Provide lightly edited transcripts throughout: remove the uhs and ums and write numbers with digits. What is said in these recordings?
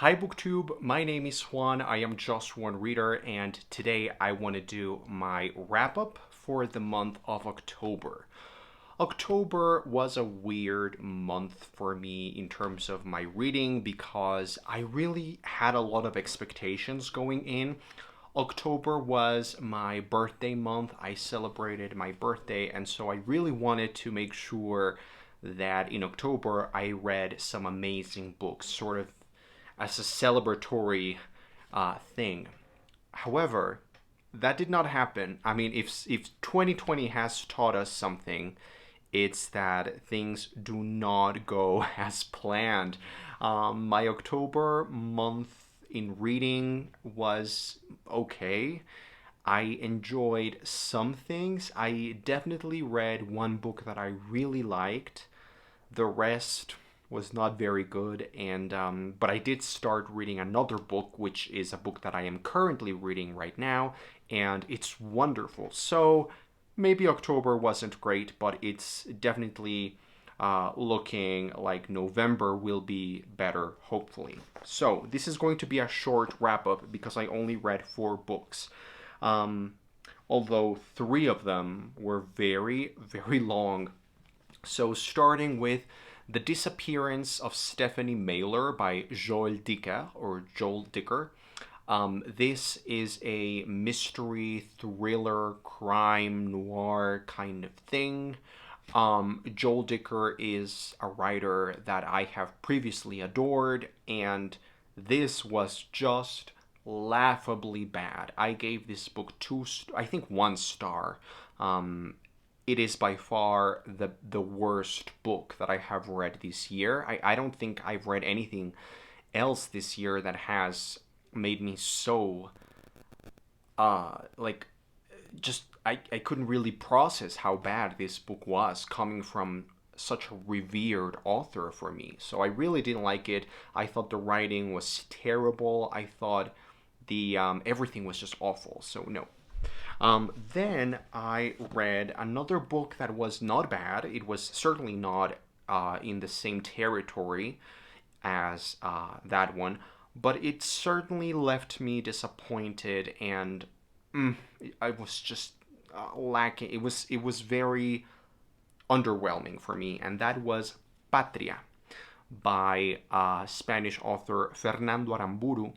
Hi BookTube, my name is Juan. I am just one reader, and today I want to do my wrap up for the month of October. October was a weird month for me in terms of my reading because I really had a lot of expectations going in. October was my birthday month. I celebrated my birthday, and so I really wanted to make sure that in October I read some amazing books, sort of as a celebratory thing. However, that did not happen. I mean, if 2020 has taught us something, it's that things do not go as planned. My October month in reading was okay. I enjoyed some things. I definitely read one book that I really liked. The rest was not very good, and but I did start reading another book, which is a book that I am currently reading right now, and it's wonderful. So maybe October wasn't great, but it's definitely looking like November will be better, hopefully. So this is going to be a short wrap up because I only read 4 books. Um, Although 3 of them were very, very long. So, starting with The Disappearance of Stephanie Mailer by Joel Dicker or Joel Dicker. This is a mystery, thriller, crime, noir kind of thing. Joel Dicker is a writer that I have previously adored, and this was just laughably bad. I gave this book I think 1 star. It is by far the worst book that I have read this year. I don't think I've read anything else this year that has made me so like just I couldn't really process how bad this book was coming from such a revered author for me. So I really didn't like it. I thought the writing was terrible. I thought the everything was just awful. So no. Then I read another book that was not bad. It was certainly not in the same territory as that one, but it certainly left me disappointed, and I was just lacking. It was very underwhelming for me, and that was Patria by Spanish author Fernando Aramburu.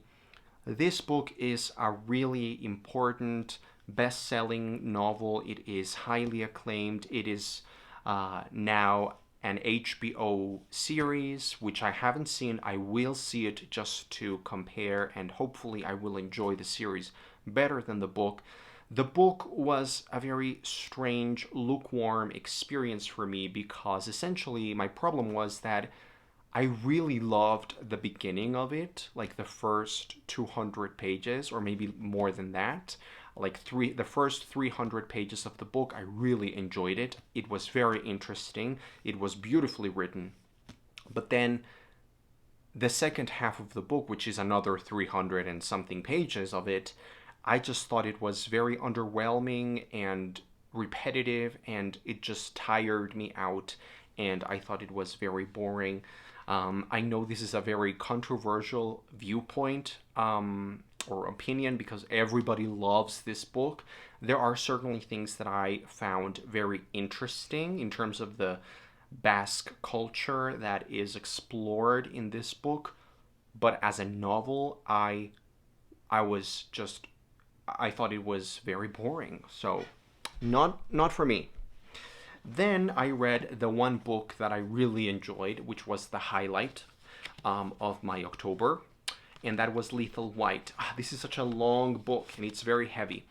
This book is a really important best-selling novel. It is highly acclaimed. It is now an HBO series, which I haven't seen. I will see it just to compare, and hopefully I will enjoy the series better than the book. The book was a very strange, lukewarm experience for me because essentially my problem was that I really loved the beginning of it, like the first 200 pages, or maybe more than that. The first 300 pages of the book, I really enjoyed it. It was very interesting. It was beautifully written. But then the second half of the book, which is another 300 and something pages of it, I just thought it was very underwhelming and repetitive, and it just tired me out, and I thought it was very boring. I know this is a very controversial viewpoint or opinion because everybody loves this book. There are certainly things that I found very interesting in terms of the Basque culture that is explored in this book, but as a novel, I was just I thought it was very boring. So not for me. Then I read the one book that I really enjoyed, which was the highlight of my October, and that was Lethal White. This is such a long book, and it's very heavy.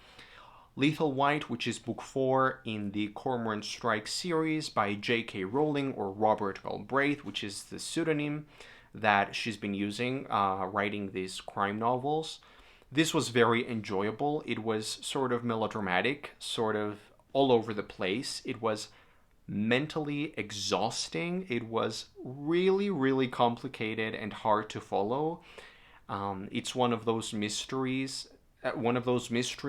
Lethal White, which is book 4 in the Cormoran Strike series by J.K. Rowling, or Robert Galbraith, which is the pseudonym that she's been using writing these crime novels. This was very enjoyable. It was sort of melodramatic, sort of all over the place. It was mentally exhausting. It was really, really complicated and hard to follow. It's one of those mystery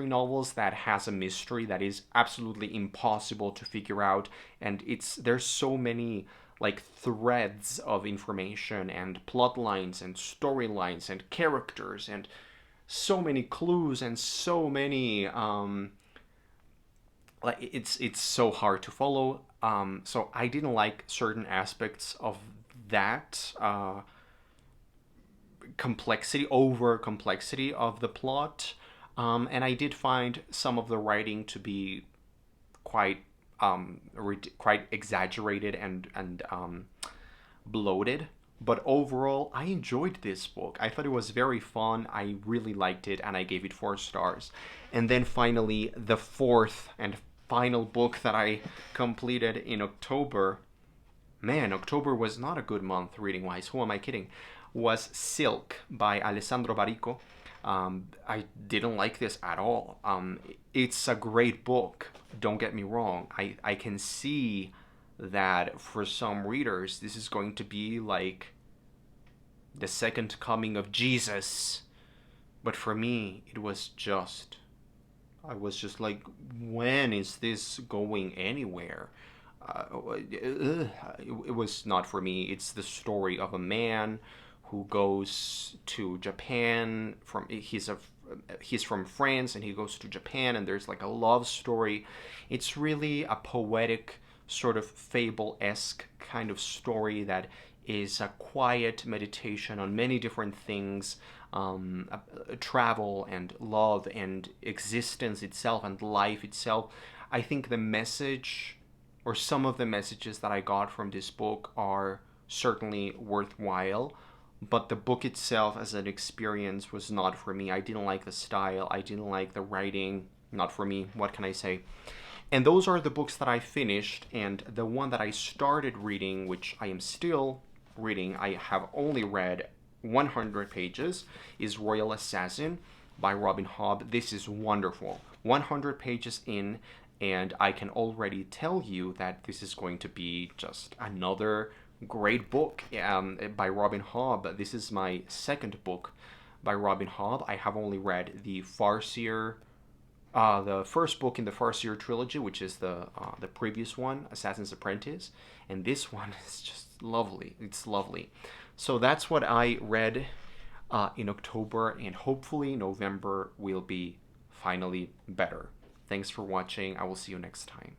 novels that has a mystery that is absolutely impossible to figure out, and there's so many like threads of information and plot lines and storylines and characters and so many clues and so many like it's so hard to follow. So I didn't like certain aspects of that complexity, over complexity of the plot, and I did find some of the writing to be quite quite exaggerated and bloated. But overall, I enjoyed this book. I thought it was very fun. I really liked it, and I gave it 4 stars. And then finally, the fourth and final book that I completed in October. Man, October was not a good month reading wise. Who am I kidding? Was Silk by Alessandro Barrico. I didn't like this at all. It's a great book. Don't get me wrong. I can see that for some readers, this is going to be like the second coming of Jesus. But for me, it was just. I was just like, when is this going anywhere? It was not for me. It's the story of a man who goes to Japan from he's from France and he goes to Japan and there's like a love story. It's really a poetic sort of fable-esque kind of story that is a quiet meditation on many different things, travel and love and existence itself and life itself. I think the message or some of the messages that I got from this book are certainly worthwhile, but the book itself as an experience was not for me. I didn't like the style, I didn't like the writing, not for me. What can I say? And those are the books that I finished, and the one that I started reading, which I am still reading, I have only read 100 pages, is Royal Assassin by Robin Hobb. This is wonderful. 100 pages in, and I can already tell you that this is going to be just another great book by Robin Hobb. This is my second book by Robin Hobb. I have only read the first book in the Farseer trilogy, which is the previous one, Assassin's Apprentice, and this one is just lovely. It's lovely. So that's what I read in October, and hopefully November will be finally better. Thanks for watching. I will see you next time.